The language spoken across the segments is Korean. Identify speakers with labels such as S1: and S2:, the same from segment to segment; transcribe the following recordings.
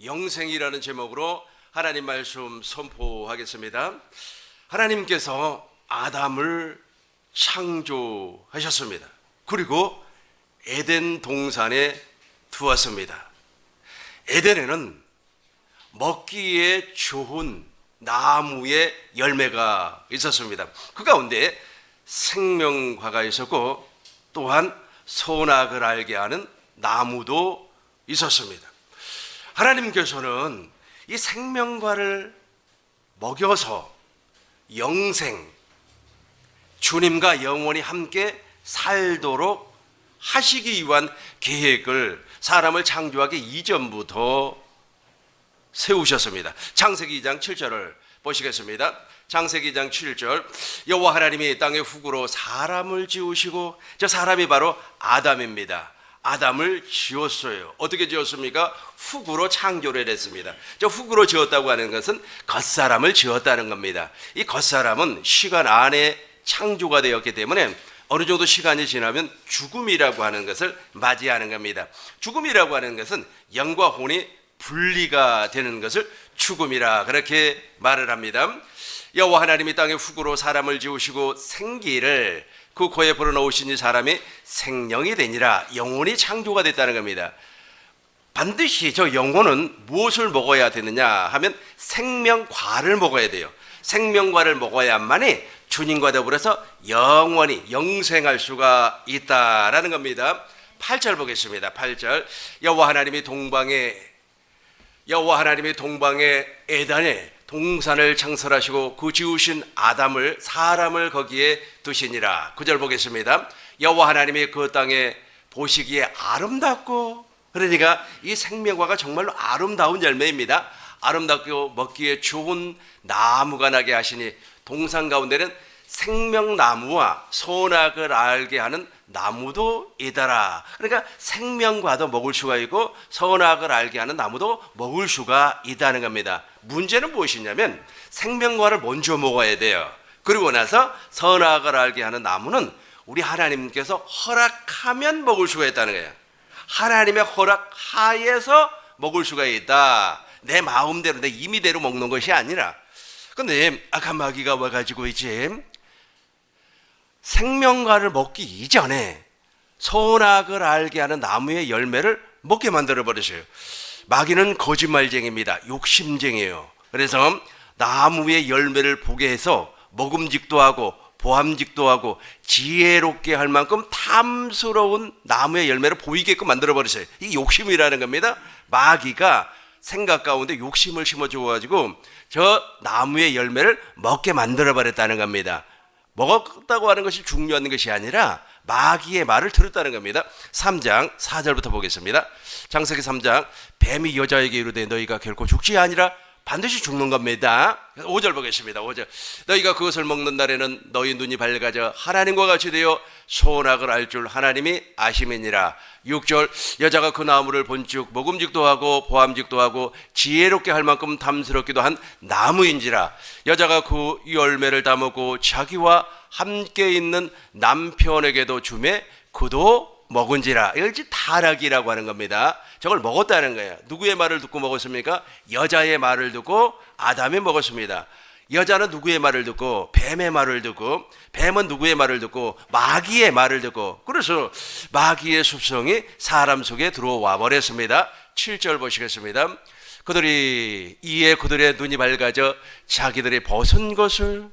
S1: 영생이라는 제목으로 하나님 말씀 선포하겠습니다. 하나님께서 아담을 창조하셨습니다. 그리고 에덴 동산에 두었습니다. 에덴에는 먹기에 좋은 나무의 열매가 있었습니다. 그 가운데 생명과가 있었고 또한 선악을 알게 하는 나무도 있었습니다. 하나님께서는 이 생명과를 먹여서 영생, 주님과 영원히 함께 살도록 하시기 위한 계획을 사람을 창조하기 이전부터 세우셨습니다. 창세기 2장 7절을 보시겠습니다. 창세기 2장 7절, 여호와 하나님이 땅의 흙으로 사람을 지으시고, 저 사람이 바로 아담입니다. 아담을 지었어요. 어떻게 지었습니까? 흙으로 창조를 했습니다. 저 흙으로 지었다고 하는 것은 겉사람을 지었다는 겁니다. 이 겉사람은 시간 안에 창조가 되었기 때문에 어느 정도 시간이 지나면 죽음이라고 하는 것을 맞이하는 겁니다. 죽음이라고 하는 것은 영과 혼이 분리가 되는 것을 죽음이라 그렇게 말을 합니다. 여호와 하나님이 땅의 흙으로 사람을 지으시고 생기를 그 코에 불어넣으신 이 사람이 생명이 되니라, 영혼이 창조가 됐다는 겁니다. 반드시 저 영혼은 무엇을 먹어야 되느냐 하면 생명과를 먹어야 돼요. 생명과를 먹어야만이 주님과 더불어서 영원히 영생할 수가 있다라는 겁니다. 8절 보겠습니다. 8절, 여호와 하나님이 동방에 에덴에 동산을 창설하시고 그 지으신 아담을 사람을 거기에 두시니라. 9절 보겠습니다. 여호와 하나님이 그 땅에 보시기에 아름답고, 그러니까 이 생명과가 정말로 아름다운 열매입니다. 아름답고 먹기에 좋은 나무가 나게 하시니 동산 가운데는 생명나무와 선악을 알게 하는 나무도 있더라. 그러니까 생명과도 먹을 수가 있고 선악을 알게 하는 나무도 먹을 수가 있다는 겁니다. 문제는 무엇이냐면 생명과를 먼저 먹어야 돼요. 그리고 나서 선악을 알게 하는 나무는 우리 하나님께서 허락하면 먹을 수가 있다는 거예요. 하나님의 허락 하에서 먹을 수가 있다. 내 마음대로, 내 임의대로 먹는 것이 아니라. 근데 아까 마귀가 와가지고 이제 생명과를 먹기 이전에 선악을 알게 하는 나무의 열매를 먹게 만들어 버렸어요. 마귀는 거짓말쟁이입니다. 욕심쟁이에요. 그래서 나무의 열매를 보게 해서 먹음직도 하고 보암직도 하고 지혜롭게 할 만큼 탐스러운 나무의 열매를 보이게끔 만들어 버렸어요. 이 욕심이라는 겁니다. 마귀가 생각 가운데 욕심을 심어주어가지고 저 나무의 열매를 먹게 만들어 버렸다는 겁니다. 먹었다고 하는 것이 중요한 것이 아니라 마귀의 말을 들었다는 겁니다. 3장 4절부터 보겠습니다. 창세기 3장, 뱀이 여자에게 이르되 너희가 결코 죽지 아니라 반드시 죽는 겁니다. 5절 보겠습니다. 5절, 너희가 그것을 먹는 날에는 너희 눈이 밝아져 하나님과 같이 되어 선악을 알 줄 하나님이 아심이니라. 6절, 여자가 그 나무를 본즉 먹음직도 하고 보암직도 하고 지혜롭게 할 만큼 탐스럽기도 한 나무인지라. 여자가 그 열매를 따먹고 자기와 함께 있는 남편에게도 주매 그도 먹은지라. 이걸 타락이라고 하는 겁니다. 저걸 먹었다는 거예요. 누구의 말을 듣고 먹었습니까? 여자의 말을 듣고 아담이 먹었습니다. 여자는 누구의 말을 듣고? 뱀의 말을 듣고. 뱀은 누구의 말을 듣고? 마귀의 말을 듣고. 그래서 마귀의 습성이 사람 속에 들어와 버렸습니다. 7절 보시겠습니다. 이에 그들의 눈이 밝아져 자기들의 벗은 것을,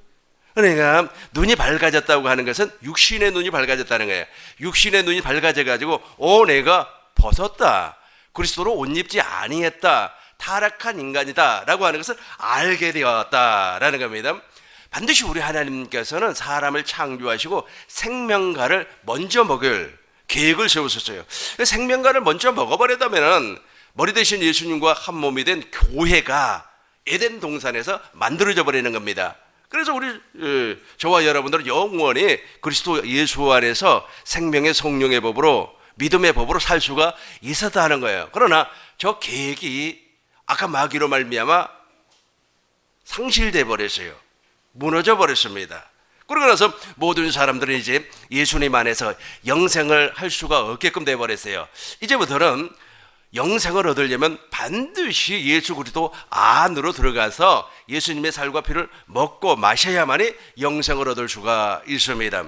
S1: 그러니까 눈이 밝아졌다고 하는 것은 육신의 눈이 밝아졌다는 거예요. 육신의 눈이 밝아져가지고 내가 벗었다, 그리스도로 옷 입지 아니했다, 타락한 인간이다 라고 하는 것을 알게 되었다라는 겁니다. 반드시 우리 하나님께서는 사람을 창조하시고 생명과를 먼저 먹을 계획을 세우셨어요. 생명과를 먼저 먹어버렸다면 머리 대신 예수님과 한 몸이 된 교회가 에덴 동산에서 만들어져 버리는 겁니다. 그래서 저와 여러분들은 영원히 그리스도 예수 안에서 생명의 성령의 법으로, 믿음의 법으로 살 수가 있었다는 거예요. 그러나 저 계획이 아까 마귀로 말미암아 상실돼 버렸어요. 무너져 버렸습니다. 그러고 나서 모든 사람들은 이제 예수님 안에서 영생을 할 수가 없게끔 돼 버렸어요. 이제부터는 영생을 얻으려면 반드시 예수 그리스도 안으로 들어가서 예수님의 살과 피를 먹고 마셔야만이 영생을 얻을 수가 있습니다.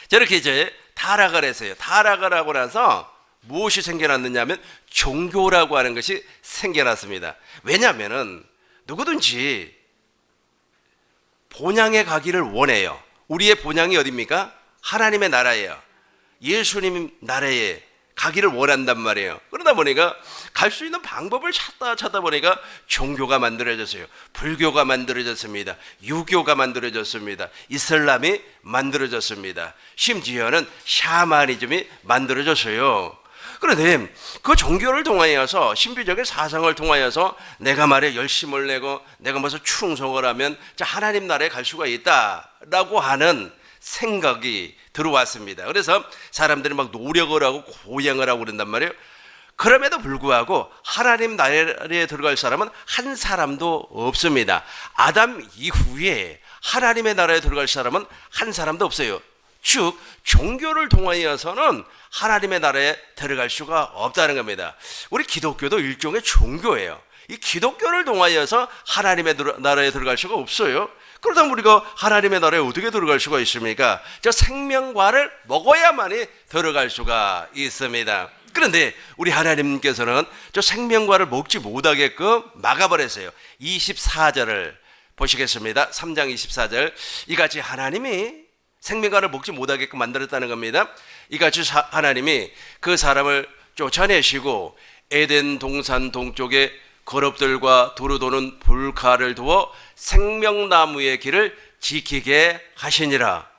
S1: 저렇게 이제 타락을 했어요. 타락을 하고 나서 무엇이 생겨났느냐 하면 종교라고 하는 것이 생겨났습니다. 왜냐하면 누구든지 본향에 가기를 원해요. 우리의 본향이 어디입니까? 하나님의 나라예요. 예수님 나라에 가기를 원한단 말이에요. 그러다 보니까 갈 수 있는 방법을 찾다 보니까 종교가 만들어졌어요. 불교가 만들어졌습니다. 유교가 만들어졌습니다. 이슬람이 만들어졌습니다. 심지어는 샤머니즘이 만들어졌어요. 그런데 그 종교를 통하여서 신비적인 사상을 통하여서 내가 말에 열심을 내고 내가 무슨 충성을 하면 하나님 나라에 갈 수가 있다라고 하는 생각이 들어왔습니다. 그래서 사람들이 막 노력을 하고 고행을 하고 그런단 말이에요. 그럼에도 불구하고 하나님 나라에 들어갈 사람은 한 사람도 없습니다. 아담 이후에 하나님의 나라에 들어갈 사람은 한 사람도 없어요. 즉 종교를 통하여서는 하나님의 나라에 들어갈 수가 없다는 겁니다. 우리 기독교도 일종의 종교예요. 이 기독교를 통하여서 하나님의 나라에 들어갈 수가 없어요. 그렇다면 우리가 하나님의 나라에 어떻게 들어갈 수가 있습니까? 저 생명과를 먹어야만이 들어갈 수가 있습니다. 그런데 우리 하나님께서는 저 생명과를 먹지 못하게끔 막아버렸어요. 24절을 보시겠습니다. 3장 24절. 이같이 하나님이 생명과를 먹지 못하게끔 만들었다는 겁니다. 이같이 하나님이 그 사람을 쫓아내시고 에덴 동산 동쪽에 거럽들과 두루 도는 불가를 두어 생명나무의 길을 지키게 하시니라.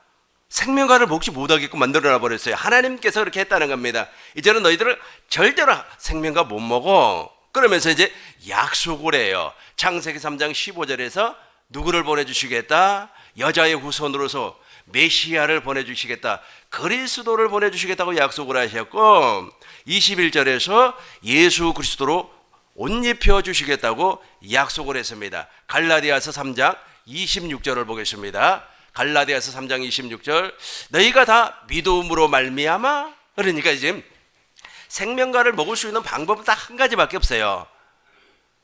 S1: 생명과를 먹지 못하게끔 만들어놔 버렸어요. 하나님께서 그렇게 했다는 겁니다. 이제는 너희들을 절대로 생명과 못 먹어. 그러면서 이제 약속을 해요. 창세기 3장 15절에서 누구를 보내주시겠다? 여자의 후손으로서 메시아를 보내주시겠다. 그리스도를 보내주시겠다고 약속을 하셨고 21절에서 예수 그리스도로 옷 입혀주시겠다고 약속을 했습니다. 갈라디아서 3장 26절을 보겠습니다. 갈라디아서 3장 26절. 너희가 다 믿음으로 말미암아. 그러니까 이제 생명과를 먹을 수 있는 방법은 딱 한 가지밖에 없어요.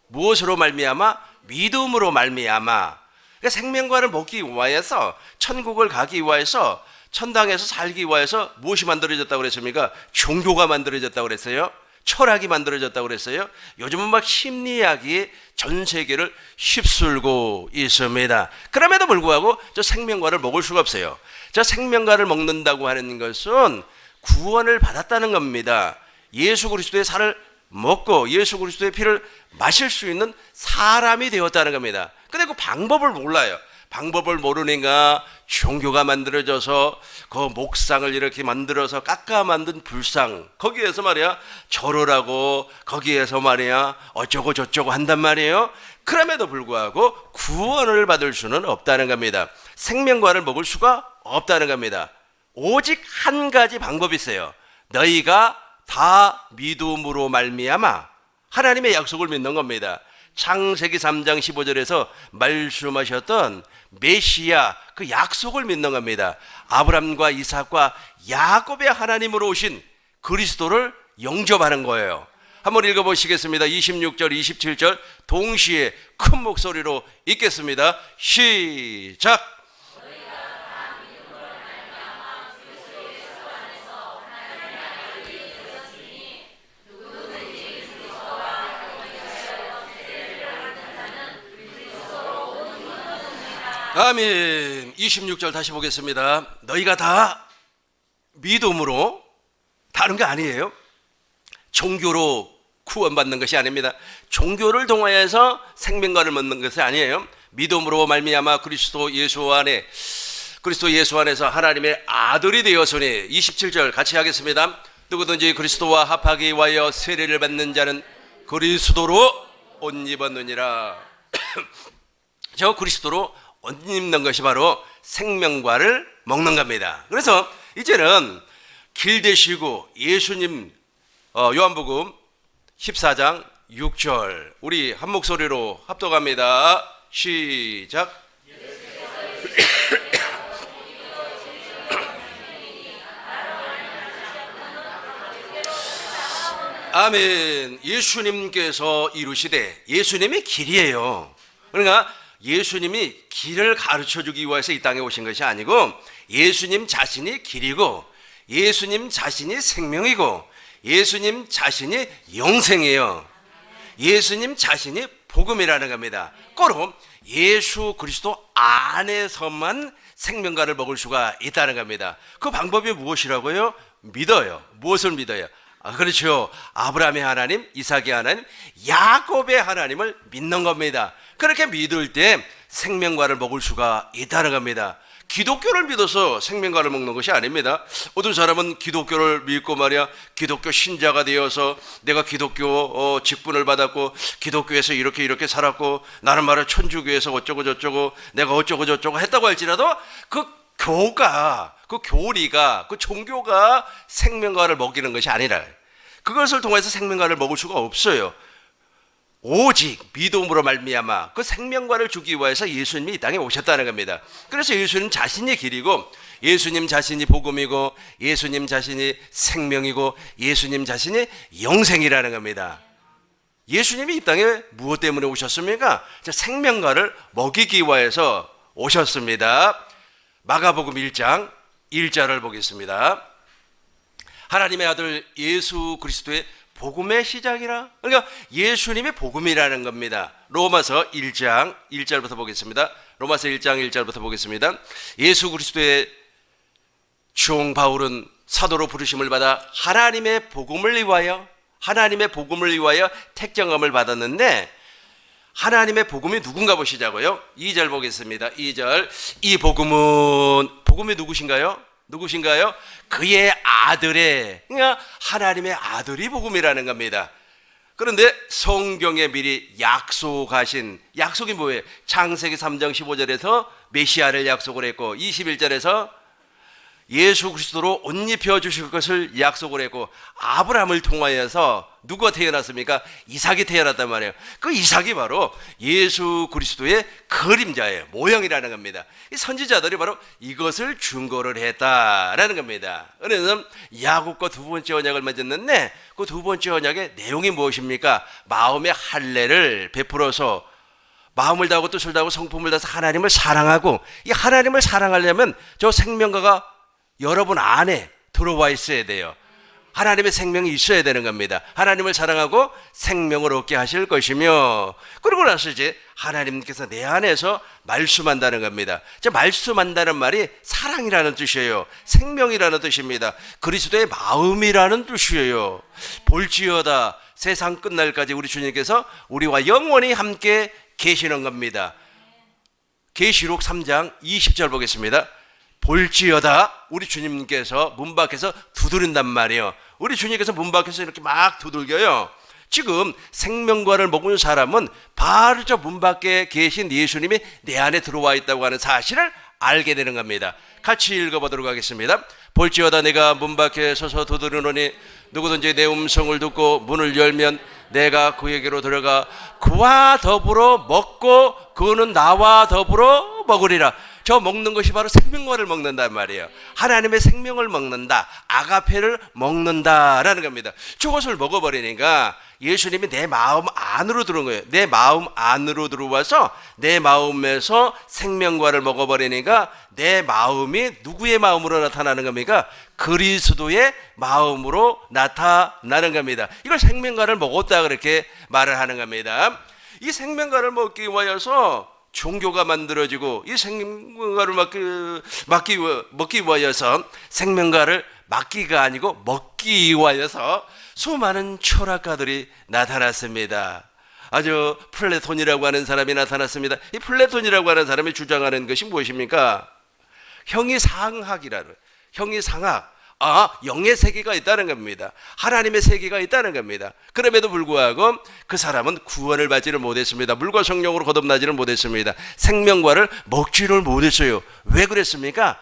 S1: 무엇으로 말미암아? 믿음으로 말미암아. 그러니까 생명과를 먹기 위하여서 천국을 가기 위하여서 천당에서 살기 위하여서 무엇이 만들어졌다고 그랬습니까? 종교가 만들어졌다고 그랬어요. 철학이 만들어졌다고 그랬어요. 요즘은 막 심리학이 전 세계를 휩쓸고 있습니다. 그럼에도 불구하고 저 생명과를 먹을 수가 없어요. 저 생명과를 먹는다고 하는 것은 구원을 받았다는 겁니다. 예수 그리스도의 살을 먹고 예수 그리스도의 피를 마실 수 있는 사람이 되었다는 겁니다. 근데 그 방법을 몰라요. 방법을 모르니까 종교가 만들어져서 그 목상을 이렇게 만들어서 깎아 만든 불상, 거기에서 말이야 절을 하고 거기에서 말이야 어쩌고 저쩌고 한단 말이에요. 그럼에도 불구하고 구원을 받을 수는 없다는 겁니다. 생명과를 먹을 수가 없다는 겁니다. 오직 한 가지 방법이 있어요. 너희가 다 믿음으로 말미암아. 하나님의 약속을 믿는 겁니다. 창세기 3장 15절에서 말씀하셨던 메시아, 그 약속을 믿는 겁니다. 아브람과 이삭과 야곱의 하나님으로 오신 그리스도를 영접하는 거예요. 한번 읽어보시겠습니다. 26절 27절 동시에 큰 목소리로 읽겠습니다. 시작. 아멘. 26절 다시 보겠습니다. 너희가 다 믿음으로, 다른 게 아니에요. 종교로 구원받는 것이 아닙니다. 종교를 통하여서 생명과를 먹는 것이 아니에요. 믿음으로 말미암아 그리스도 예수 안에서 하나님의 아들이 되었으니. 27절 같이 하겠습니다. 누구든지 그리스도와 합하기 위하여 세례를 받는 자는 그리스도로 옷 입었느니라. 저 그리스도로 옷 입는 것이 바로 생명과를 먹는 겁니다. 그래서 이제는 길 되시고 예수님, 요한복음 14장 6절 우리 한 목소리로 합독합니다. 시작. 아멘. 예수님께서 이루시되, 예수님이 길이에요. 그러니까 예수님이 길을 가르쳐 주기 위해서 이 땅에 오신 것이 아니고, 예수님 자신이 길이고, 예수님 자신이 생명이고, 예수님 자신이 영생이에요. 예수님 자신이 복음이라는 겁니다. 꼬로 예수 그리스도 안에서만 생명과를 먹을 수가 있다는 겁니다. 그 방법이 무엇이라고요? 믿어요. 무엇을 믿어요? 그렇죠. 아브라함의 하나님, 이삭의 하나님, 야곱의 하나님을 믿는 겁니다. 그렇게 믿을 때 생명과를 먹을 수가 있다는 겁니다. 기독교를 믿어서 생명과를 먹는 것이 아닙니다. 어떤 사람은 기독교를 믿고 말이야, 기독교 신자가 되어서 내가 기독교 직분을 받았고 기독교에서 이렇게 살았고 나는 말을 천주교에서 어쩌고 저쩌고 내가 어쩌고 저쩌고 했다고 할지라도 그 교가, 그 교리가, 그 종교가 생명과를 먹이는 것이 아니라, 그것을 통해서 생명과를 먹을 수가 없어요. 오직 믿음으로 말미암아 그 생명과를 주기 위해서 예수님이 이 땅에 오셨다는 겁니다. 그래서 예수님 자신이 길이고, 예수님 자신이 복음이고, 예수님 자신이 생명이고, 예수님 자신이 영생이라는 겁니다. 예수님이 이 땅에 무엇 때문에 오셨습니까? 생명과를 먹이기 위해서 오셨습니다. 마가복음 1장 1절을 보겠습니다. 하나님의 아들 예수 그리스도의 복음의 시작이라. 그러니까 예수님이 복음이라는 겁니다. 로마서 1장 1절부터 보겠습니다. 로마서 1장 1절부터 보겠습니다. 예수 그리스도의 종 바울은 사도로 부르심을 받아 하나님의 복음을 위하여 택정함을 받았는데, 하나님의 복음이 누군가 보시자고요. 2절 보겠습니다. 2절. 이 복음이 누구신가요? 그의 아들의, 그러니까 하나님의 아들이 복음이라는 겁니다. 그런데 성경에 미리 약속이 뭐예요? 창세기 3장 15절에서 메시아를 약속을 했고, 21절에서 예수 그리스도로 옷 입혀 주실 것을 약속을 했고, 아브라함을 통하여서 누가 태어났습니까? 이삭이 태어났단 말이에요. 그 이삭이 바로 예수 그리스도의 그림자예요. 모형이라는 겁니다. 이 선지자들이 바로 이것을 증거를 했다라는 겁니다. 그래서 야곱과 두 번째 언약을 맺었는데, 그 두 번째 언약의 내용이 무엇입니까? 마음의 할례를 베풀어서 마음을 다하고 뜻을 다하고 성품을 다해서 하나님을 사랑하고, 이 하나님을 사랑하려면 저 생명과가 여러분 안에 들어와 있어야 돼요. 하나님의 생명이 있어야 되는 겁니다. 하나님을 사랑하고 생명을 얻게 하실 것이며, 그러고 나서 이제 하나님께서 내 안에서 말씀한다는 겁니다. 말씀한다는 말이 사랑이라는 뜻이에요. 생명이라는 뜻입니다. 그리스도의 마음이라는 뜻이에요. 볼지어다 세상 끝날까지 우리 주님께서 우리와 영원히 함께 계시는 겁니다. 계시록 3장 20절 보겠습니다. 볼지어다, 우리 주님께서 문 밖에서 두드린단 말이에요. 우리 주님께서 문 밖에서 이렇게 막 두들겨요. 지금 생명과를 먹은 사람은 바로 저 문 밖에 계신 예수님이 내 안에 들어와 있다고 하는 사실을 알게 되는 겁니다. 같이 읽어보도록 하겠습니다. 볼지어다 내가 문 밖에 서서 두드리노니 누구든지 내 음성을 듣고 문을 열면 내가 그에게로 들어가 그와 더불어 먹고 그는 나와 더불어 먹으리라. 저 먹는 것이 바로 생명과를 먹는단 말이에요. 하나님의 생명을 먹는다, 아가페를 먹는다라는 겁니다. 저것을 먹어버리니까 예수님이 내 마음 안으로 들어온 거예요. 내 마음 안으로 들어와서 내 마음에서 생명과를 먹어버리니까 내 마음이 누구의 마음으로 나타나는 겁니까? 그리스도의 마음으로 나타나는 겁니다. 이걸 생명과를 먹었다 그렇게 말을 하는 겁니다. 이 생명과를 먹기 위하여서 종교가 만들어지고, 이 생명과를 먹기 위하여서 생명과를 맡기가 아니고 먹기 위하여서 수많은 철학가들이 나타났습니다. 아주 플라톤이라고 하는 사람이 나타났습니다. 이 플라톤이라고 하는 사람이 주장하는 것이 무엇입니까? 형이상학, 영의 세계가 있다는 겁니다. 하나님의 세계가 있다는 겁니다. 그럼에도 불구하고 그 사람은 구원을 받지를 못했습니다. 물과 성령으로 거듭나지를 못했습니다. 생명과를 먹지를 못했어요. 왜 그랬습니까?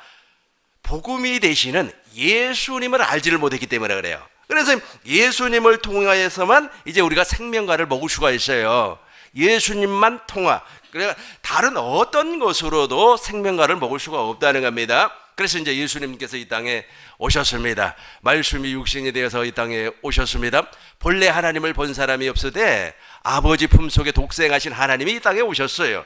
S1: 복음이 되시는 예수님을 알지를 못했기 때문에 그래요. 그래서 예수님을 통하여서만 이제 우리가 생명과를 먹을 수가 있어요. 예수님만 통하. 그러니까 다른 어떤 것으로도 생명과를 먹을 수가 없다는 겁니다. 그래서 이제 예수님께서 이 땅에 오셨습니다. 말씀이 육신이 되어서 이 땅에 오셨습니다. 본래 하나님을 본 사람이 없으되 아버지 품속에 독생하신 하나님이 이 땅에 오셨어요.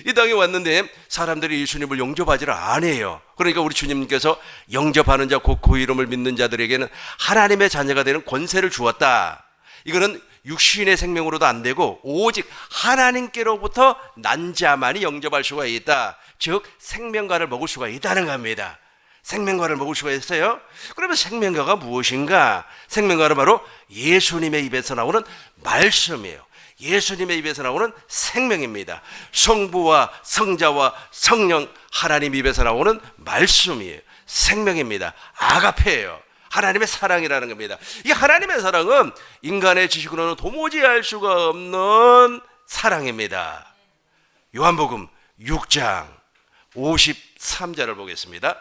S1: 이 땅에 왔는데 사람들이 예수님을 영접하지를 않아요. 그러니까 우리 주님께서 영접하는 자 곧 그 이름을 믿는 자들에게는 하나님의 자녀가 되는 권세를 주었다. 이거는 육신의 생명으로도 안 되고 오직 하나님께로부터 난 자만이 영접할 수가 있다. 즉 생명과를 먹을 수가 있다는 겁니다. 생명과를 먹을 수가 있어요. 그러면 생명과가 무엇인가? 생명과는 바로 예수님의 입에서 나오는 말씀이에요. 예수님의 입에서 나오는 생명입니다. 성부와 성자와 성령 하나님 입에서 나오는 말씀이에요. 생명입니다. 아가페예요. 하나님의 사랑이라는 겁니다. 이 하나님의 사랑은 인간의 지식으로는 도무지 알 수가 없는 사랑입니다. 요한복음 6장 53절을 보겠습니다.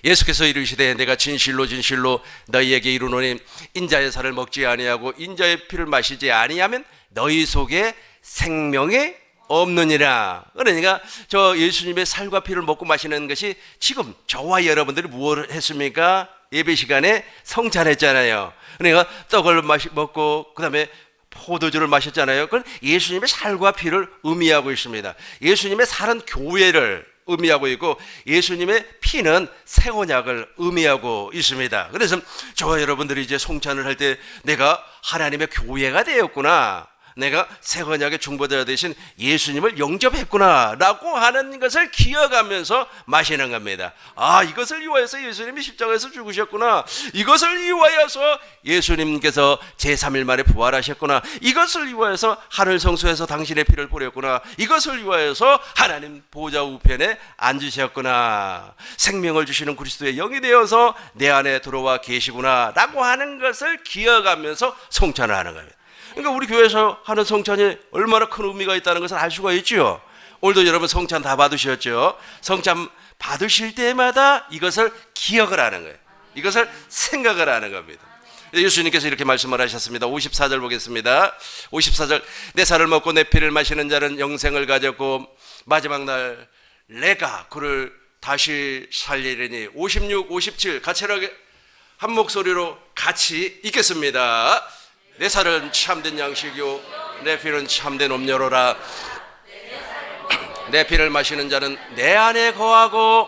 S1: 예수께서 이르시되 내가 진실로 진실로 너희에게 이르노니 인자의 살을 먹지 아니하고 인자의 피를 마시지 아니하면 너희 속에 생명이 없느니라. 그러니까 저 예수님의 살과 피를 먹고 마시는 것이 지금 저와 여러분들이 무엇을 했습니까? 예배 시간에 성찬했잖아요. 그러니까 떡을 먹고 그 다음에 포도주를 마셨잖아요. 그건 예수님의 살과 피를 의미하고 있습니다. 예수님의 살은 교회를 의미하고 있고 예수님의 피는 새 언약을 의미하고 있습니다. 그래서 저와 여러분들이 이제 성찬을 할 때 내가 하나님의 교회가 되었구나, 내가 새 언약의 중보자 되신 예수님을 영접했구나 라고 하는 것을 기억하면서 마시는 겁니다. 아, 이것을 위하여서 예수님이 십자가에서 죽으셨구나, 이것을 위하여서 예수님께서 제3일 만에 부활하셨구나, 이것을 위하여서 하늘 성소에서 당신의 피를 뿌렸구나, 이것을 위하여서 하나님 보좌 우편에 앉으셨구나, 생명을 주시는 그리스도의 영이 되어서 내 안에 들어와 계시구나 라고 하는 것을 기억하면서 성찬을 하는 겁니다. 그러니까 우리 교회에서 하는 성찬이 얼마나 큰 의미가 있다는 것을 알 수가 있죠. 오늘도 여러분 성찬 다 받으셨죠? 성찬 받으실 때마다 이것을 기억을 하는 거예요. 이것을 생각을 하는 겁니다. 예수님께서 이렇게 말씀을 하셨습니다. 54절 보겠습니다. 54절 내 살을 먹고 내 피를 마시는 자는 영생을 가졌고 마지막 날 내가 그를 다시 살리리니. 56, 57 같이 한 목소리로 같이 읽겠습니다. 내 살은 참된 양식이요 내 피는 참된 음료로라. 내 피를 마시는 자는 내 안에 거하고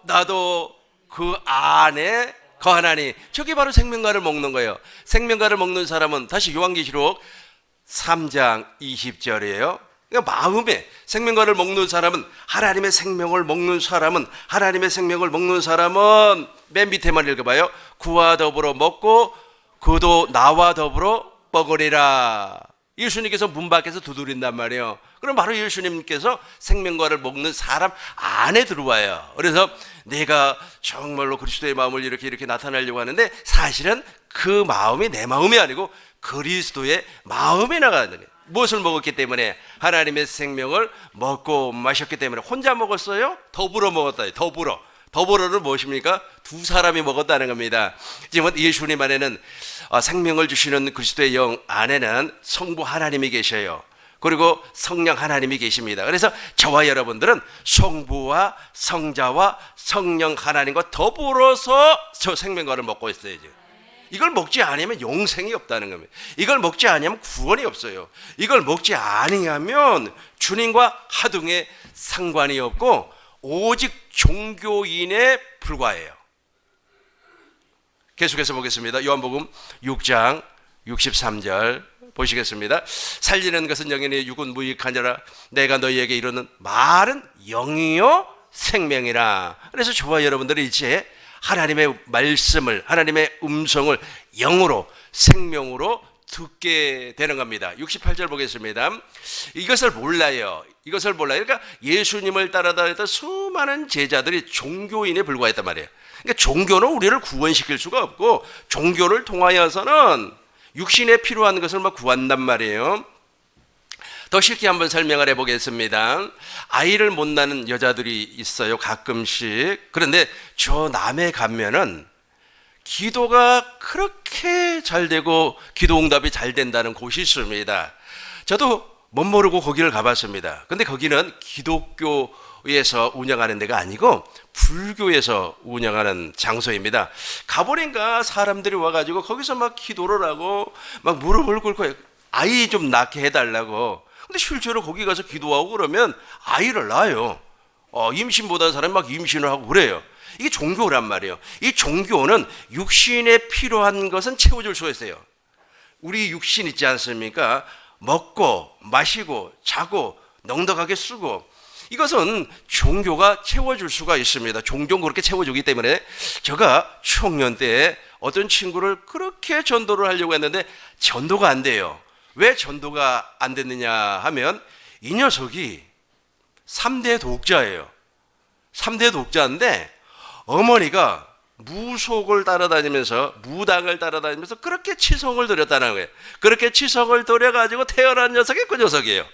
S1: 나도 그 안에 거하나니. 저게 바로 생명과를 먹는 거예요. 생명과를 먹는 사람은 다시 요한계시록 3장 20절이에요. 그러니까 마음에 생명과를 먹는 사람은 하나님의 생명을 먹는 사람은 맨 밑에만 읽어봐요. 그와 더불어 먹고 그도 나와 더불어 먹으리라. 예수님께서 문 밖에서 두드린단 말이에요. 그럼 바로 예수님께서 생명과를 먹는 사람 안에 들어와요. 그래서 내가 정말로 그리스도의 마음을 이렇게 나타내려고 하는데 사실은 그 마음이 내 마음이 아니고 그리스도의 마음이 나가는 거예요. 무엇을 먹었기 때문에? 하나님의 생명을 먹고 마셨기 때문에. 혼자 먹었어요? 더불어 먹었다. 더불어는 무엇입니까? 두 사람이 먹었다는 겁니다. 지금 예수님 안에는 생명을 주시는 그리스도의 영 안에는 성부 하나님이 계셔요. 그리고 성령 하나님이 계십니다. 그래서 저와 여러분들은 성부와 성자와 성령 하나님과 더불어서 저 생명과를 먹고 있어야죠. 이걸 먹지 않으면 영생이 없다는 겁니다. 이걸 먹지 않으면 구원이 없어요. 이걸 먹지 않으면 주님과 하등의 상관이 없고 오직 종교인에 불과해요. 계속해서 보겠습니다. 요한복음 6장 63절 보시겠습니다. 살리는 것은 영이니 육은 무익하니라. 내가 너희에게 이르는 말은 영이요 생명이라. 그래서 저와 여러분들이 이제 하나님의 말씀을, 하나님의 음성을 영으로, 생명으로 듣게 되는 겁니다. 68절 보겠습니다. 이것을 몰라요. 그러니까 예수님을 따라다녔던 수많은 제자들이 종교인에 불과했단 말이에요. 그러니까 종교는 우리를 구원시킬 수가 없고 종교를 통하여서는 육신에 필요한 것을 막 구한단 말이에요. 더 쉽게 한번 설명을 해보겠습니다. 아이를 못 낳는 여자들이 있어요, 가끔씩. 그런데 저 남해 가면은 기도가 그렇게 잘 되고 기도 응답이 잘 된다는 곳이 있습니다. 저도 멋모르고 거기를 가봤습니다. 근데 거기는 기독교에서 운영하는 데가 아니고 불교에서 운영하는 장소입니다. 가보니까 사람들이 와가지고 거기서 막 기도를 하고 막 무릎을 꿇고 아이 좀 낳게 해달라고. 근데 실제로 거기 가서 기도하고 그러면 아이를 낳아요. 임신 못한 사람이 막 임신을 하고 그래요. 이게 종교란 말이에요. 이 종교는 육신에 필요한 것은 채워줄 수가 있어요. 우리 육신 있지 않습니까? 먹고 마시고 자고 넉넉하게 쓰고, 이것은 종교가 채워줄 수가 있습니다. 종종 그렇게 채워주기 때문에 제가 청년 때 어떤 친구를 그렇게 전도를 하려고 했는데 전도가 안 돼요. 왜 전도가 안 됐느냐 하면 이 녀석이 3대 독자예요. 3대 독자인데 어머니가 무속을 따라다니면서 무당을 따라다니면서 그렇게 치성을 드렸다는 거예요. 그렇게 치성을 드려가지고 태어난 녀석이 그 녀석이에요.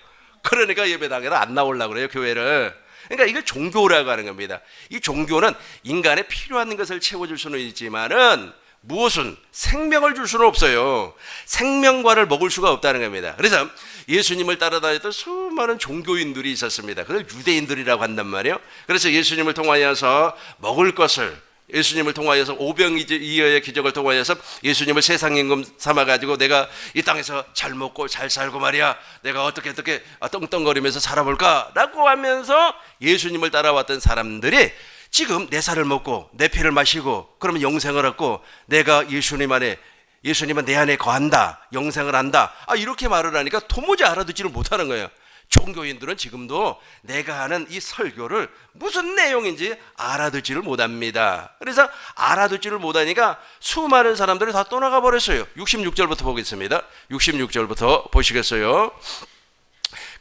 S1: 그러니까 예배당에는 안 나오려고 그래요, 교회를. 그러니까 이걸 종교라고 하는 겁니다. 이 종교는 인간에 필요한 것을 채워줄 수는 있지만은 무엇은 생명을 줄 수는 없어요. 생명과를 먹을 수가 없다는 겁니다. 그래서 예수님을 따라다녔던 수많은 종교인들이 있었습니다. 그걸 유대인들이라고 한단 말이에요. 그래서 예수님을 통하여서 먹을 것을, 예수님을 통하여서 오병이어의 기적을 통하여서 예수님을 세상 임금 삼아가지고 내가 이 땅에서 잘 먹고 잘 살고 말이야, 내가 어떻게 떵떵거리면서 살아볼까 라고 하면서 예수님을 따라왔던 사람들이 지금 내 살을 먹고 내 피를 마시고 그러면 영생을 얻고 내가 예수님은 내 안에 거한다, 영생을 한다, 이렇게 말을 하니까 도무지 알아듣지를 못하는 거예요. 종교인들은 지금도 내가 하는 이 설교를 무슨 내용인지 알아듣지를 못합니다. 그래서 알아듣지를 못하니까 수많은 사람들이 다 떠나가 버렸어요. 66절부터 보겠습니다. 66절부터 보시겠어요?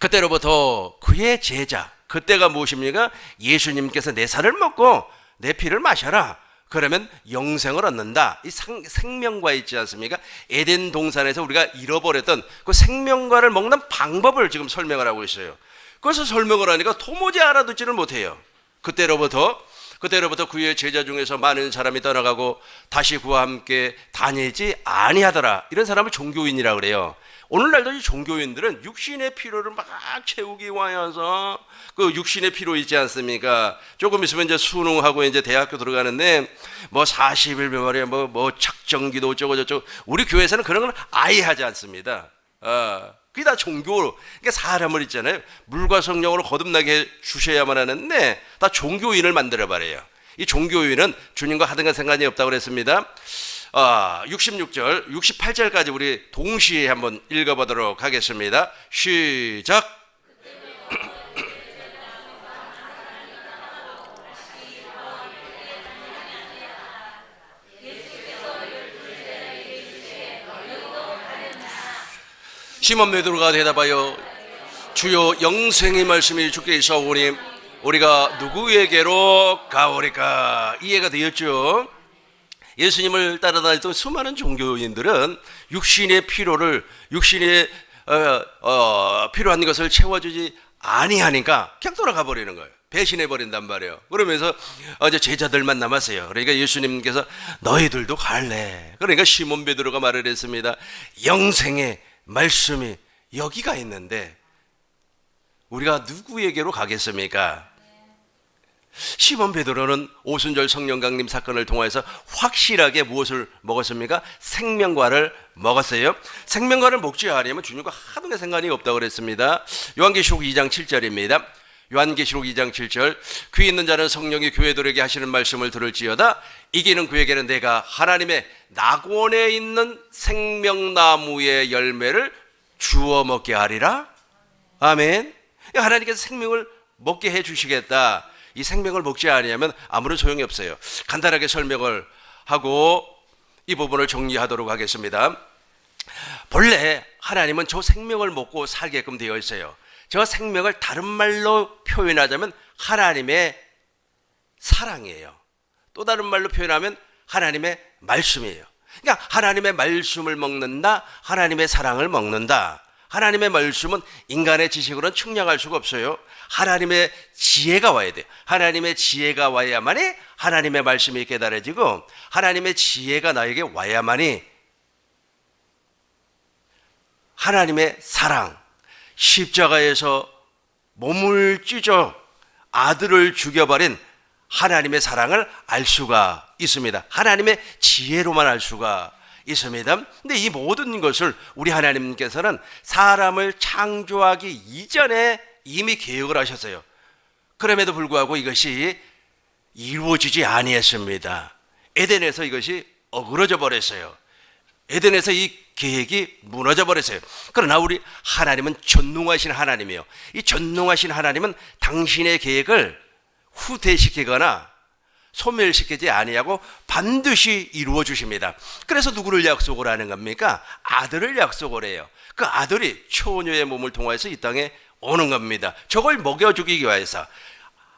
S1: 그때로부터 그의 제자, 그때가 무엇입니까? 예수님께서 내 살을 먹고 내 피를 마셔라, 그러면 영생을 얻는다. 이 생명과 있지 않습니까? 에덴 동산에서 우리가 잃어버렸던 그 생명과를 먹는 방법을 지금 설명을 하고 있어요. 그래서 설명을 하니까 도무지 알아듣지를 못해요. 그때로부터 그의 제자 중에서 많은 사람이 떠나가고 다시 그와 함께 다니지 아니하더라. 이런 사람을 종교인이라고 그래요. 오늘날도 이 종교인들은 육신의 필요를 막 채우기 위해서 그 육신의 필요 있지 않습니까? 조금 있으면 이제 수능하고 이제 대학교 들어가는데 뭐 40일 말이야 뭐 작정기도 어쩌고 저쩌고. 우리 교회에서는 그런 건 아예 하지 않습니다. 그게 다 종교. 그러니까 사람을 있잖아요, 물과 성령으로 거듭나게 주셔야만 하는데 다 종교인을 만들어 버려요. 이 종교인은 주님과 하등한 상관이 없다고 그랬습니다. 66절, 68절까지 우리 동시에 한번 읽어보도록 하겠습니다. 시작. 시몬 베드로가 대답하여 주여, 영생의 말씀이 주께 있사오니 우리가 누구에게로 가오리까? 이해가 되었죠? 예수님을 따라다녔던 수많은 종교인들은 육신의 필요를, 필요한 것을 채워주지 아니하니까 그냥 돌아가 버리는 거예요. 배신해 버린단 말이에요. 그러면서 이제 제자들만 남았어요. 그러니까 예수님께서 너희들도 갈래? 그러니까 시몬 베드로가 말을 했습니다. 영생의 말씀이 여기가 있는데 우리가 누구에게로 가겠습니까? 시몬 베드로는 오순절 성령 강림 사건을 통해서 확실하게 무엇을 먹었습니까? 생명과를 먹었어요. 생명과를 먹지 않으면 주님과 하등의 상관이 없다고 그랬습니다. 요한계시록 2장 7절입니다. 요한계시록 2장 7절, 귀 있는 자는 성령이 교회들에게 하시는 말씀을 들을지어다. 이기는 그에게는 내가 하나님의 낙원에 있는 생명나무의 열매를 주워 먹게 하리라. 아멘. 하나님께서 생명을 먹게 해 주시겠다. 이 생명을 먹지 아니하면 아무런 소용이 없어요. 간단하게 설명을 하고 이 부분을 정리하도록 하겠습니다. 본래 하나님은 저 생명을 먹고 살게끔 되어 있어요. 저 생명을 다른 말로 표현하자면 하나님의 사랑이에요. 또 다른 말로 표현하면 하나님의 말씀이에요. 그러니까 하나님의 말씀을 먹는다, 하나님의 사랑을 먹는다. 하나님의 말씀은 인간의 지식으로는 측량할 수가 없어요. 하나님의 지혜가 와야 돼요. 하나님의 지혜가 와야만이 하나님의 말씀이 깨달아지고, 하나님의 지혜가 나에게 와야만이 하나님의 사랑, 십자가에서 몸을 찢어 아들을 죽여버린 하나님의 사랑을 알 수가 있습니다. 하나님의 지혜로만 알 수가 있습니다. 근데 이 모든 것을 우리 하나님께서는 사람을 창조하기 이전에 이미 계획을 하셨어요. 그럼에도 불구하고 이것이 이루어지지 아니했습니다. 에덴에서 이것이 어그러져 버렸어요. 에덴에서 이 계획이 무너져 버렸어요. 그러나 우리 하나님은 전능하신 하나님이에요. 이 전능하신 하나님은 당신의 계획을 후퇴시키거나 소멸시키지 아니하고 반드시 이루어 주십니다. 그래서 누구를 약속을 하는 겁니까? 아들을 약속을 해요. 그 아들이 처녀의 몸을 통해서 이 땅에 오는 겁니다. 저걸 먹여주기 위해서,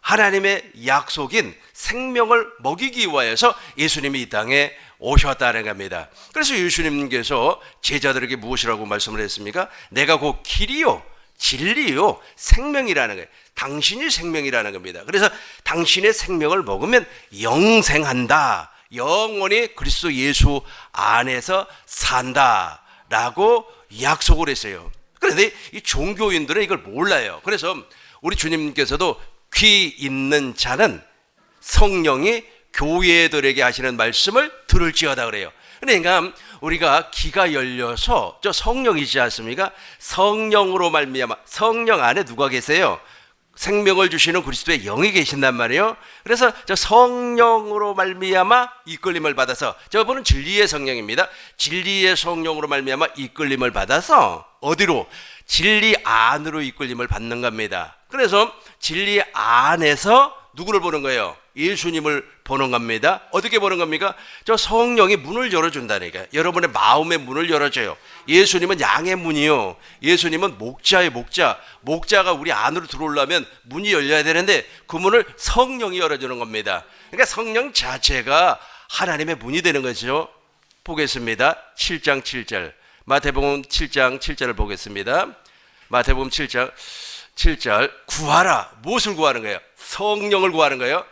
S1: 하나님의 약속인 생명을 먹이기 위해서 예수님이 이 땅에 오셨다는 겁니다. 그래서 예수님께서 제자들에게 무엇이라고 말씀을 했습니까? 내가 곧 길이요 진리요 생명이라는 거예요. 당신이 생명이라는 겁니다. 그래서 당신의 생명을 먹으면 영생한다, 영원히 그리스도 예수 안에서 산다라고 약속을 했어요. 그런데 이 종교인들은 이걸 몰라요. 그래서 우리 주님께서도 귀 있는 자는 성령이 교회들에게 하시는 말씀을 들을지어다 그래요. 그러니까 우리가 귀가 열려서 저 성령이지 않습니까? 성령으로 말미암아, 성령 안에 누가 계세요? 생명을 주시는 그리스도의 영이 계신단 말이에요. 그래서 저 성령으로 말미암아 이끌림을 받아서, 저분은 진리의 성령입니다. 진리의 성령으로 말미암아 이끌림을 받아서 어디로? 진리 안으로 이끌림을 받는 겁니다. 그래서 진리 안에서 누구를 보는 거예요? 예수님을 보는 겁니다. 어떻게 보는 겁니까? 저 성령이 문을 열어준다니까. 여러분의 마음의 문을 열어줘요. 예수님은 양의 문이요, 예수님은 목자의 목자. 목자가 우리 안으로 들어오려면 문이 열려야 되는데 그 문을 성령이 열어주는 겁니다. 그러니까 성령 자체가 하나님의 문이 되는 거죠. 보겠습니다. 7장 7절, 마태복음 7장 7절을 보겠습니다. 마태복음 7장 7절, 구하라. 무엇을 구하는 거예요? 성령을 구하는 거예요.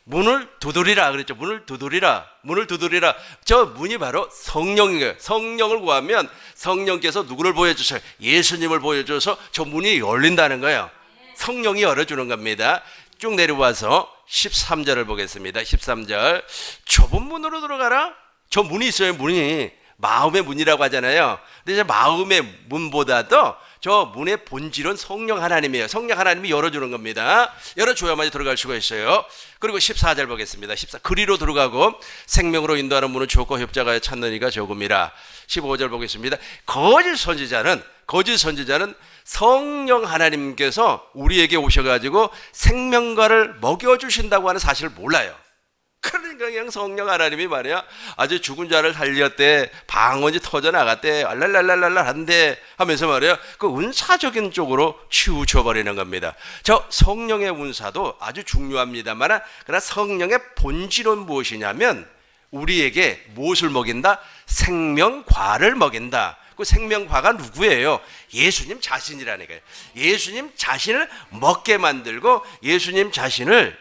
S1: 문을 두드리라 그랬죠. 문을 두드리라, 문을 두드리라. 저 문이 바로 성령이에요. 성령을 구하면 성령께서 누구를 보여주세요? 예수님을 보여줘서 저 문이 열린다는 거예요. 성령이 열어주는 겁니다. 쭉 내려와서 13절을 보겠습니다. 13절, 좁은 문으로 들어가라. 저 문이 있어요. 문이 마음의 문이라고 하잖아요. 근데 이제 마음의 문보다도 저 문의 본질은 성령 하나님이에요. 성령 하나님이 열어주는 겁니다. 열어줘야만 들어갈 수가 있어요. 그리고 14절 보겠습니다. 14, 그리로 들어가고 생명으로 인도하는 문은 좁고 협자가 찾는 이가 적음이라. 15절 보겠습니다. 거짓 선지자는 성령 하나님께서 우리에게 오셔가지고 생명과를 먹여주신다고 하는 사실을 몰라요. 그러니까 그냥 성령 하나님이 말이야, 아주 죽은 자를 살렸대, 방언이 터져나갔대, 알랄랄랄랄 한대 하면서 말이야, 그 은사적인 쪽으로 치우쳐버리는 겁니다. 저 성령의 은사도 아주 중요합니다만, 그러나 성령의 본질은 무엇이냐면 우리에게 무엇을 먹인다? 생명과를 먹인다. 그 생명과가 누구예요? 예수님 자신이라는 거예요. 예수님 자신을 먹게 만들고 예수님 자신을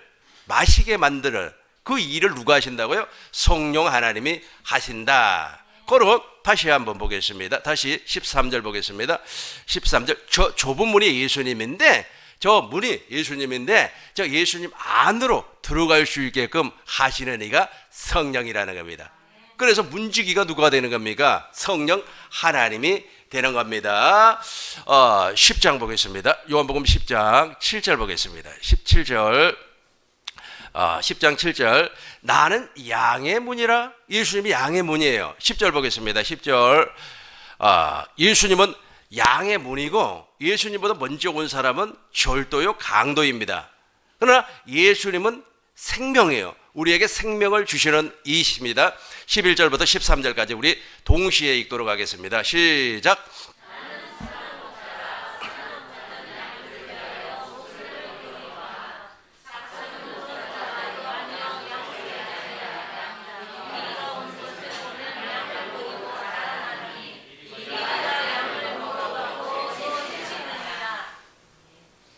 S1: 마시게 만드는 그 일을 누가 하신다고요? 성령 하나님이 하신다. 그럼 다시 한번 보겠습니다. 다시 13절 보겠습니다. 13절, 저 좁은 문이 예수님인데, 저 문이 예수님인데 저 예수님 안으로 들어갈 수 있게끔 하시는 이가 성령이라는 겁니다. 그래서 문지기가 누가 되는 겁니까? 성령 하나님이 되는 겁니다. 10장 보겠습니다. 요한복음 10장 7절 보겠습니다. 17절, 10장 7절, 나는 양의 문이라. 예수님이 양의 문이에요. 10절 보겠습니다. 10절, 예수님은 양의 문이고 예수님보다 먼저 온 사람은 절도요 강도입니다. 그러나 예수님은 생명이에요. 우리에게 생명을 주시는 이십니다. 11절부터 13절까지 우리 동시에 읽도록 하겠습니다. 시작.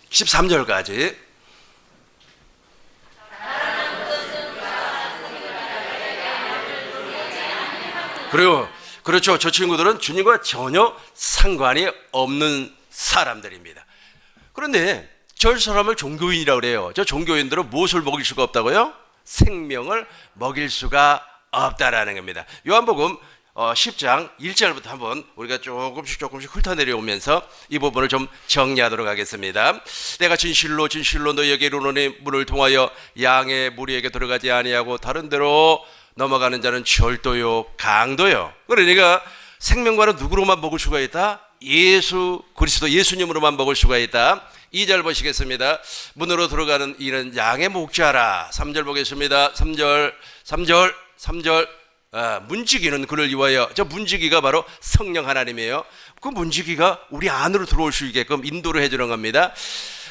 S1: 13절까지. 그리고 그렇죠. 저 친구들은 주님과 전혀 상관이 없는 사람들입니다. 그런데 저 사람을 종교인이라고 그래요. 저 종교인들은 무엇을 먹일 수가 없다고요? 생명을 먹일 수가 없다라는 겁니다. 요한복음 10장 1절부터 한번 우리가 조금씩 훑어내려오면서 이 부분을 좀 정리하도록 하겠습니다. 내가 진실로 진실로 너희에게 이르노니 문을 통하여 양의 무리에게 들어가지 아니하고 다른 데로 넘어가는 자는 절도요 강도요. 그러니까 생명과는 누구로만 먹을 수가 있다? 예수 그리스도 예수님으로만 먹을 수가 있다. 2절 보시겠습니다. 문으로 들어가는 이는 양의 목자라. 3절 보겠습니다. 3절 문지기는 그를 위하여, 저 문지기가 바로 성령 하나님이에요. 그 문지기가 우리 안으로 들어올 수 있게끔 인도를 해주는 겁니다.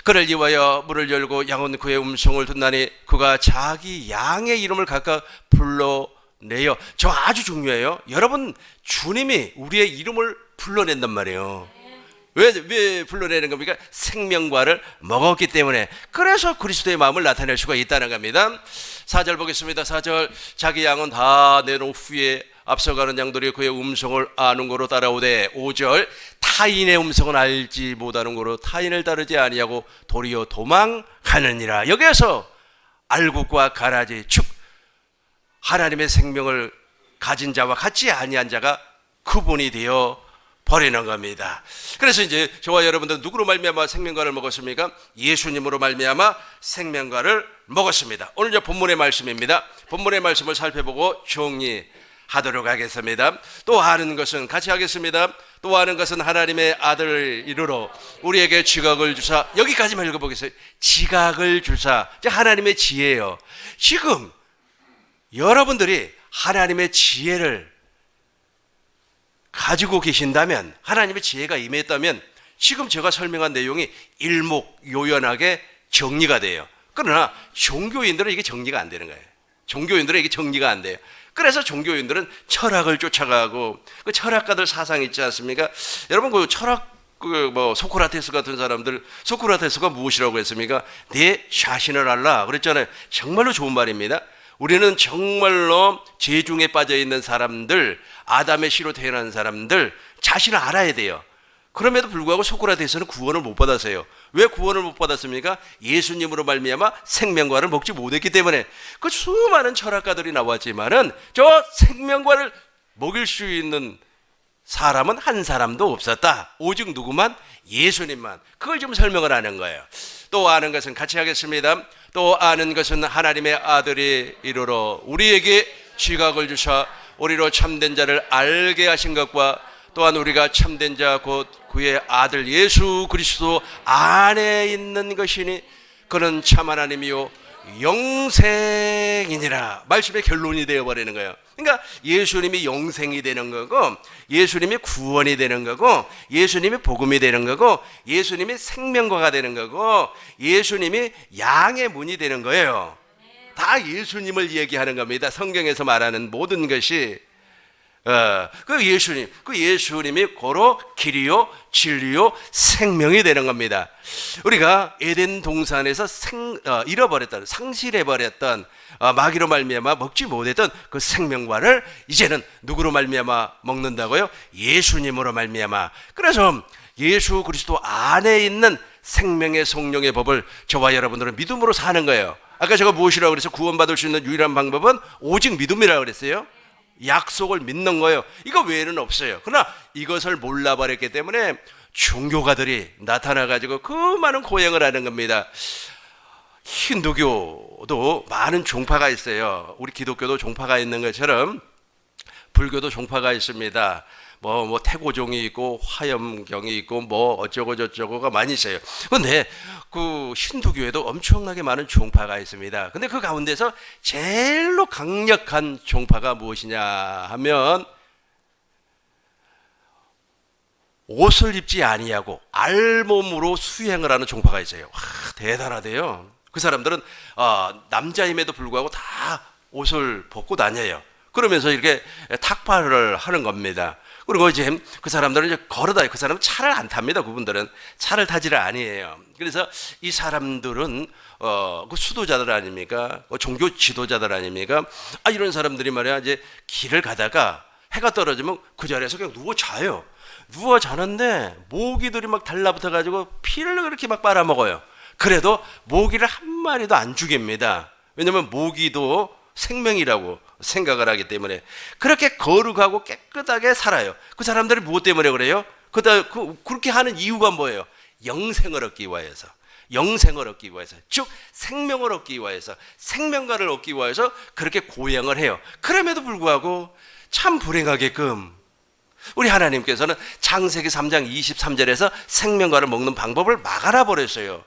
S1: 그를 위하여 문을 열고 양은 그의 음성을 듣나니 그가 자기 양의 이름을 각각 불러내요. 저 아주 중요해요. 여러분, 주님이 우리의 이름을 불러낸단 말이에요. 왜 불러내는 겁니까? 생명과를 먹었기 때문에. 그래서 그리스도의 마음을 나타낼 수가 있다는 겁니다. 4절 보겠습니다. 4절 자기 양은 다 내놓은 후에 앞서가는 양들이 그의 음성을 아는 거로 따라오되 5절 타인의 음성은 알지 못하는 거로 타인을 따르지 아니하고 도리어 도망하느니라. 여기에서 알곡과 가라지 즉 하나님의 생명을 가진 자와 같지 아니한 자가 구분이 되어 버리는 겁니다. 그래서 이제 저와 여러분들 누구로 말미암아 생명과를 먹었습니까? 예수님으로 말미암아 생명과를 먹었습니다. 오늘 이제 본문의 말씀입니다. 본문의 말씀을 살펴보고 정리하도록 하겠습니다. 또 아는 것은 같이 하겠습니다. 또 아는 것은 하나님의 아들을 이르러 우리에게 지각을 주사. 여기까지만 읽어보겠습니다. 지각을 주사. 하나님의 지혜예요. 지금 여러분들이 하나님의 지혜를 가지고 계신다면, 하나님의 지혜가 임했다면 지금 제가 설명한 내용이 일목요연하게 정리가 돼요. 그러나 종교인들은 이게 정리가 안 되는 거예요. 종교인들은 이게 정리가 안 돼요. 그래서 종교인들은 철학을 쫓아가고, 그 철학가들 사상 있지 않습니까? 여러분, 그 철학 소크라테스 같은 사람들, 소크라테스가 무엇이라고 했습니까? 내 자신을 알라 그랬잖아요. 정말로 좋은 말입니다. 우리는 정말로 죄중에 빠져 있는 사람들, 아담의 씨로 태어난 사람들 자신을 알아야 돼요. 그럼에도 불구하고 소크라테스는 구원을 못 받았어요. 왜 구원을 못 받았습니까? 예수님으로 말미암아 생명과를 먹지 못했기 때문에. 그 수많은 철학가들이 나왔지만은 저 생명과를 먹일 수 있는 사람은 한 사람도 없었다. 오직 누구만? 예수님만. 그걸 좀 설명을 하는 거예요. 또 아는 것은 같이 하겠습니다. 또 아는 것은 하나님의 아들이 이르러 우리에게 지각을 주사 우리로 참된 자를 알게 하신 것과 또한 우리가 참된 자 곧 그의 아들 예수 그리스도 안에 있는 것이니 그는 참 하나님이요 영생이니라. 말씀의 결론이 되어버리는 거예요. 그러니까 예수님이 영생이 되는 거고, 예수님이 구원이 되는 거고, 예수님이 복음이 되는 거고, 예수님이 생명과가 되는 거고, 예수님이 양의 문이 되는 거예요. 다 예수님을 얘기하는 겁니다. 성경에서 말하는 모든 것이 그 예수님이 고로 길이요 진리요 생명이 되는 겁니다. 우리가 에덴 동산에서 잃어버렸던, 상실해버렸던, 마귀로 말미암아 먹지 못했던 그 생명과를 이제는 누구로 말미암아 먹는다고요? 예수님으로 말미암아. 그래서 예수 그리스도 안에 있는 생명의 성령의 법을 저와 여러분들은 믿음으로 사는 거예요. 아까 제가 무엇이라고 그래서 구원받을 수 있는 유일한 방법은 오직 믿음이라고 그랬어요. 약속을 믿는 거예요. 이거 외에는 없어요. 그러나 이것을 몰라버렸기 때문에 종교가들이 나타나가지고 그 많은 고행을 하는 겁니다. 힌두교도 많은 종파가 있어요. 우리 기독교도 종파가 있는 것처럼 불교도 종파가 있습니다. 뭐 태고종이 있고 화엄경이 있고 뭐 어쩌고 저쩌고가 많이 있어요. 그런데 그 힌두교에도 엄청나게 많은 종파가 있습니다. 근데 그 가운데서 제일로 강력한 종파가 무엇이냐 하면 옷을 입지 아니하고 알몸으로 수행을 하는 종파가 있어요. 와, 대단하대요. 그 사람들은 남자임에도 불구하고 다 옷을 벗고 다녀요. 그러면서 이렇게 탁발을 하는 겁니다. 그리고 이제 그 사람들은 이제 걸어다녀요. 그 사람은 차를 안 탑니다. 그분들은 차를 타지를 아니에요. 그래서 이 사람들은 그 수도자들 아닙니까? 종교 지도자들 아닙니까? 이런 사람들이 말이야 이제 길을 가다가 해가 떨어지면 그 자리에서 그냥 누워 자요. 누워 자는데 모기들이 막 달라붙어 가지고 피를 그렇게 막 빨아먹어요. 그래도 모기를 한 마리도 안 죽입니다. 왜냐면 모기도 생명이라고 생각을 하기 때문에 그렇게 거룩하고 깨끗하게 살아요. 그 사람들이 무엇 때문에 그래요? 그렇게 하는 이유가 뭐예요? 영생을 얻기 위해서. 영생을 얻기 위해서, 즉 생명을 얻기 위해서, 생명과를 얻기 위해서 그렇게 고행을 해요. 그럼에도 불구하고 참 불행하게끔 우리 하나님께서는 창세기 3장 23절에서 생명과를 먹는 방법을 막아라 버렸어요.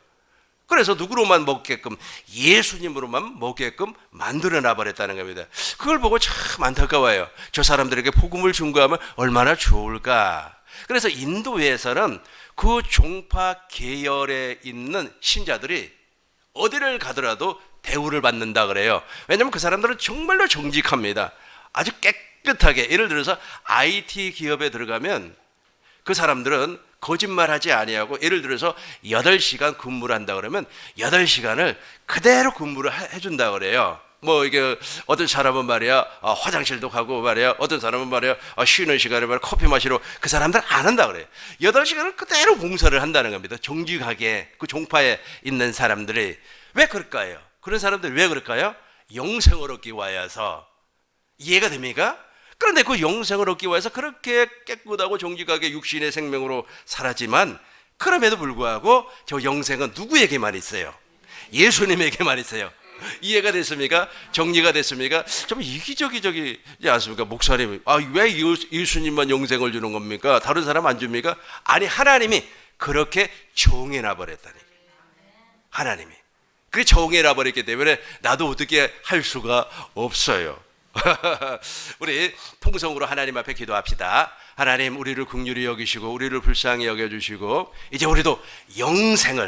S1: 그래서 누구로만 먹게끔, 예수님으로만 먹게끔 만들어놔 버렸다는 겁니다. 그걸 보고 참 안타까워요. 저 사람들에게 복음을 증거하면 얼마나 좋을까. 그래서 인도에서는 그 종파 계열에 있는 신자들이 어디를 가더라도 대우를 받는다 그래요. 왜냐하면 그 사람들은 정말로 정직합니다. 아주 깨끗하게. 예를 들어서 IT 기업에 들어가면 그 사람들은 거짓말하지 아니하고, 예를 들어서 8시간 근무를 한다 그러면 8시간을 그대로 근무를 해준다 그래요. 뭐 이게 어떤 사람은 말이야 화장실도 가고 말이야, 어떤 사람은 말이야 쉬는 시간에 말이야 커피 마시러, 그 사람들 안 한다 그래요. 8시간을 그대로 봉사를 한다는 겁니다. 정직하게. 그 종파에 있는 사람들이 왜 그럴까요? 그런 사람들이 왜 그럴까요? 영생을 얻기 위해서. 이해가 됩니까? 그런데 그 영생을 얻기 위해서 그렇게 깨끗하고 정직하게 육신의 생명으로 살았지만, 그럼에도 불구하고 저 영생은 누구에게만 있어요? 예수님에게만 있어요. 이해가 됐습니까? 정리가 됐습니까? 좀 이기적이지 않습니까? 목사님, 왜 예수님만 영생을 주는 겁니까? 다른 사람 안 줍니까? 아니, 하나님이 그렇게 정해놔 버렸다니. 하나님이 그 정해놔 버렸기 때문에 나도 어떻게 할 수가 없어요. 우리 통성으로 하나님 앞에 기도합시다. 하나님, 우리를 긍휼히 여기시고 우리를 불쌍히 여겨주시고 이제 우리도 영생을